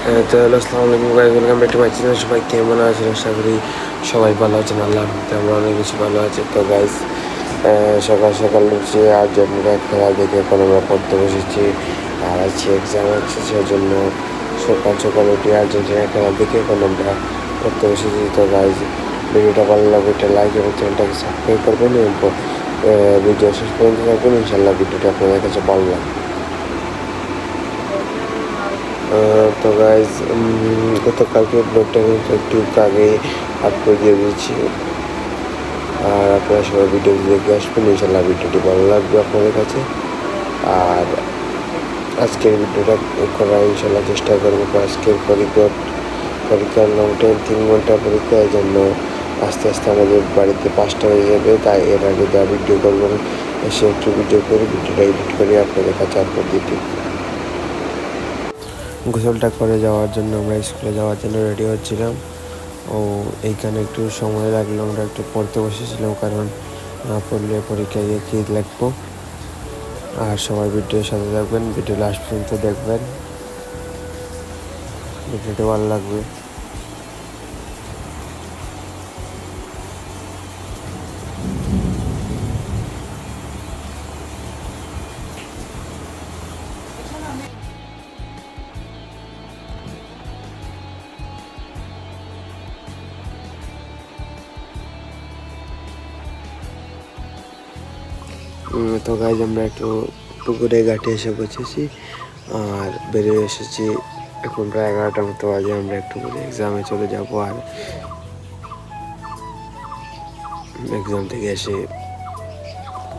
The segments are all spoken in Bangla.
তো হ্যালো, আসসালামু আলাইকুম guys, welcome back to my channel. সবাই কেমন আছেন? আশা করি সবাই ভালো আছেন। আল্লাহর রহমতে আমরা অনেক বেশি ভালো আছি। তো গাইস, সকাল সকাল উঠছি আর্জেন্টিনা খেলা দেখে এখন আমরা পড়তে বসেছি। আর আজকে এক্সাম আছে, সেজন্য সকাল সকাল উঠে আর্জেন্টিনা খেলা দেখে এখন আমরা পড়তে বসেছি। তো গাইস, ভিডিওটা ভালো লাগবে একটা লাইক এবং চ্যানেলটাকে সাবস্ক্রাইব করবেন এবং ভিডিও শেষ পর্যন্ত থাকবেন। ইনশাল্লাহ ভিডিওটা আপনাদের কাছে ভালো লাগবে। তো গাইজ, গতকালকে ব্লগটা কিন্তু একটু আগে আপলোড দিয়ে দিয়েছি। আর আপনারা সবাই ভিডিওটি দেখে আসবেন, ইনশাল্লাহ ভিডিওটি ভালো লাগবে আপনাদের কাছে। আর আজকের ভিডিওটা করার ইনশাল্লাহ চেষ্টা করবো। আজকের পরীক্ষার লং টাইম 3 ঘন্টা পরীক্ষা, এই জন্য আস্তে আস্তে আমাদের বাড়িতে 5টা হয়ে যাবে। তাই এর আগে যা ভিডিও করবো এসে একটু ভিডিও করে ভিডিওটা এডিট করে আপনাদের কাছে আপলোড দিয়ে দিই। গোসলটা করে যাওয়ার জন্য আমরা স্কুলে যাওয়ার জন্য রেডি হচ্ছিলাম। ও এইখানে একটু সময় লাগলো, আমরা একটু পড়তে বসেছিলাম, কারণ না পড়লে পরীক্ষায় গিয়ে কী লিখবো। আর সবাই ভিডিওর সাথে থাকবেন, ভিডিও লাস্ট পর্যন্ত দেখবেন, ভিডিওটা ভালো লাগবে। তো গাইজ, আমরা একটু পুকুরে ঘাটে এসে বসেছি আর বেরিয়ে এসেছি। এখন প্রায় 11টার মতো বাজে। আমরা একটু করে এক্সামে চলে যাব। আর এক্সাম থেকে এসে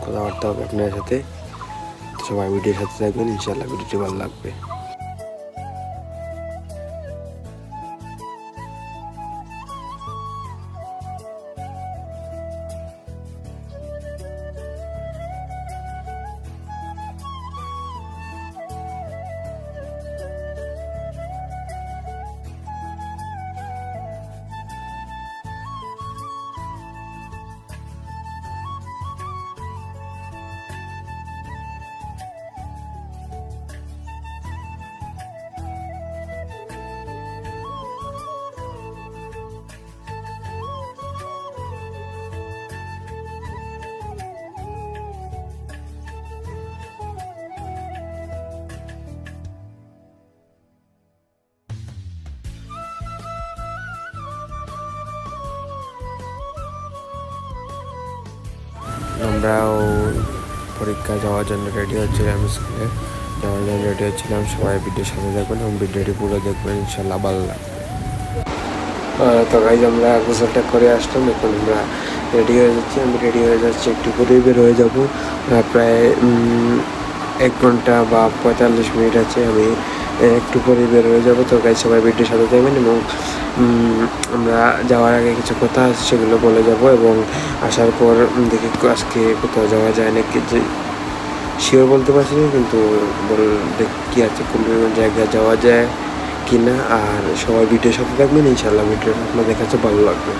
কথাবার্তা হবে আপনার সাথে। সবাই ভিডিওর সাথে থাকবেন, ইনশাল্লাহ ভিডিওটি ভালো লাগবে। আমরাও পরীক্ষা যাওয়ার জন্য রেডি হচ্ছিলাম, স্কুলে যাওয়ার জন্য রেডি হচ্ছিলাম। সবাই ভিডিওর সাথে দেখবেন এবং ভিডিওটি পুরো দেখবেন, ইনশাল্লাহ ভালো লাগবে। তো গাইজ, আমরা গোসলটা করে আসলাম, এখন আমরা রেডি হয়ে যাচ্ছি। আমি রেডি হয়ে যাচ্ছি, একটু করেই বের হয়ে যাবো। প্রায় 1 ঘন্টা বা 45 মিনিট আছে, আমি একটু পরেই বের হয়ে যাবো। তো গাইজ, সবাই ভিডিওর সাথে দেখবেন এবং আমরা যাওয়ার আগে কিছু কথা আছে সেগুলো বলে যাব এবং আসার পর দেখি আজকে কোথাও যাওয়া যায় নাকি, যে শিওর বলতে পারছি না, কিন্তু কি আছে কোন জায়গায় যাওয়া যায় কি না। আর সবাই ভিডিওর সাথে থাকবেন, ইনশাল্লাহ ভিডিওটা আপনাদের কাছে ভালো লাগবে।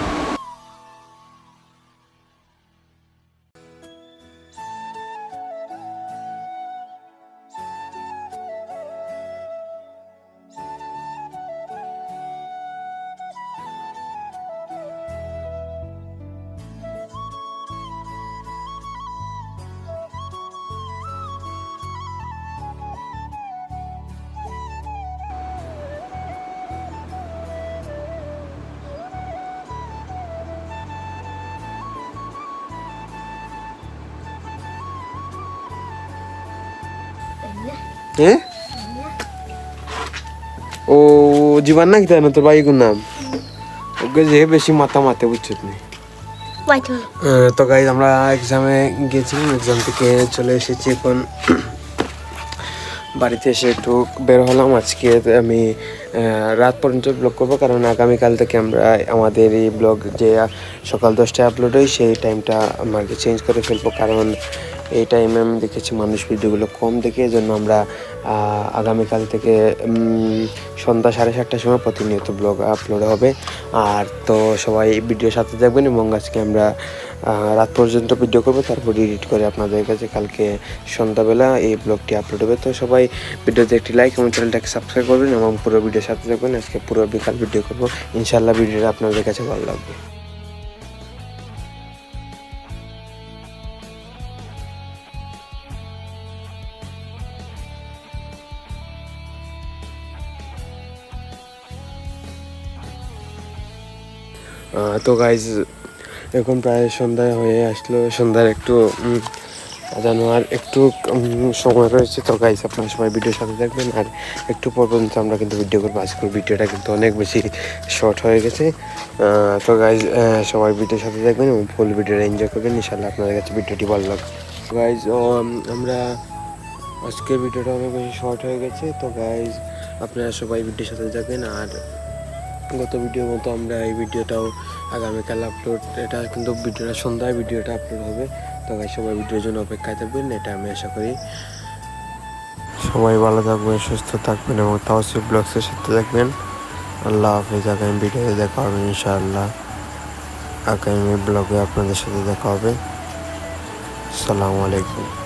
হ্যাঁ, ও জীবন না, কি তাই না তোর ভাই নাম? ওকে যে বেশি মাথা মাতে বুঝছো তুমি। তো গাইজ, আমরা এক্সামে গেছিলাম, এক্সাম থেকে চলে এসেছি। এখন বাড়িতে এসে একটু বের হলাম। আজকে আমি রাত পর্যন্ত ব্লগ করবো, কারণ আগামীকাল থেকে আমরা আমাদের এই ব্লগ যে সকাল 10টায় আপলোড হয় সেই টাইমটা আমাকে চেঞ্জ করে ফেলবো, কারণ এই টাইমে আমি দেখেছি মানুষ ভিডিওগুলো কম দেখে, এই জন্য আমরা আগামীকাল থেকে সন্ধ্যা 7:30টার সময় প্রতিনিয়ত ব্লগ আপলোড হবে। আর তো সবাই ভিডিওর সাথে দেখবেন, এবং আজকে আমরা রাত পর্যন্ত ভিডিও করবো, তারপর এডিট করে আপনাদের কাছে কালকে সন্ধ্যাবেলা এই ব্লগটি আপলোড হবে। তো সবাই ভিডিওতে একটি লাইক এবং চ্যানেলটাকে সাবস্ক্রাইব করবেন এবং পুরো ভিডিওর সাথে দেখবেন। আজকে পুরো বিকাল ভিডিও করবো, ইনশাল্লাহ ভিডিওটা আপনাদের কাছে ভালো লাগবে। তো গাইজ এখন প্রায় সন্ধ্যায় হয়ে আসলো, সন্ধ্যার একটু জানোয়ার একটু সময় রয়েছে। তো গাইজ আপনারা সবাই ভিডিওর সাথে দেখবেন, আর একটু পর পর্যন্ত আমরা কিন্তু ভিডিও করবো। আজকের ভিডিওটা কিন্তু অনেক বেশি শর্ট হয়ে গেছে। তো গাইজ সবাই ভিডিওর সাথে দেখবেন এবং ফুল ভিডিওটা এনজয় করবেন, ইনশাল্লাহ আপনাদের কাছে ভিডিওটি ভালো লাগবে। গাইজ আমরা আজকের ভিডিওটা অনেক বেশি শর্ট হয়ে গেছে। তো গাইজ আপনারা সবাই ভিডিওর সাথে দেখবেন, আর গত ভিডিওর মতো আমরা এই ভিডিওটাও আগামীকাল আপলোড, এটা কিন্তু ভিডিওটা সন্ধ্যায় ভিডিওটা আপলোড হবে। তো ভাই সবাই ভিডিওর জন্য অপেক্ষায় থাকবেন, এটা আমি আশা করি। সবাই ভালো থাকবেন, সুস্থ থাকবেন এবং তাওসিফ ব্লগসের সাথে থাকবেন। আল্লাহ হাফেজ। আগামী ভিডিওতে দেখা হবে ইনশাআল্লাহ। আগামী ব্লগে আপনাদের সাথে দেখা হবে। আসসালামু আলাইকুম।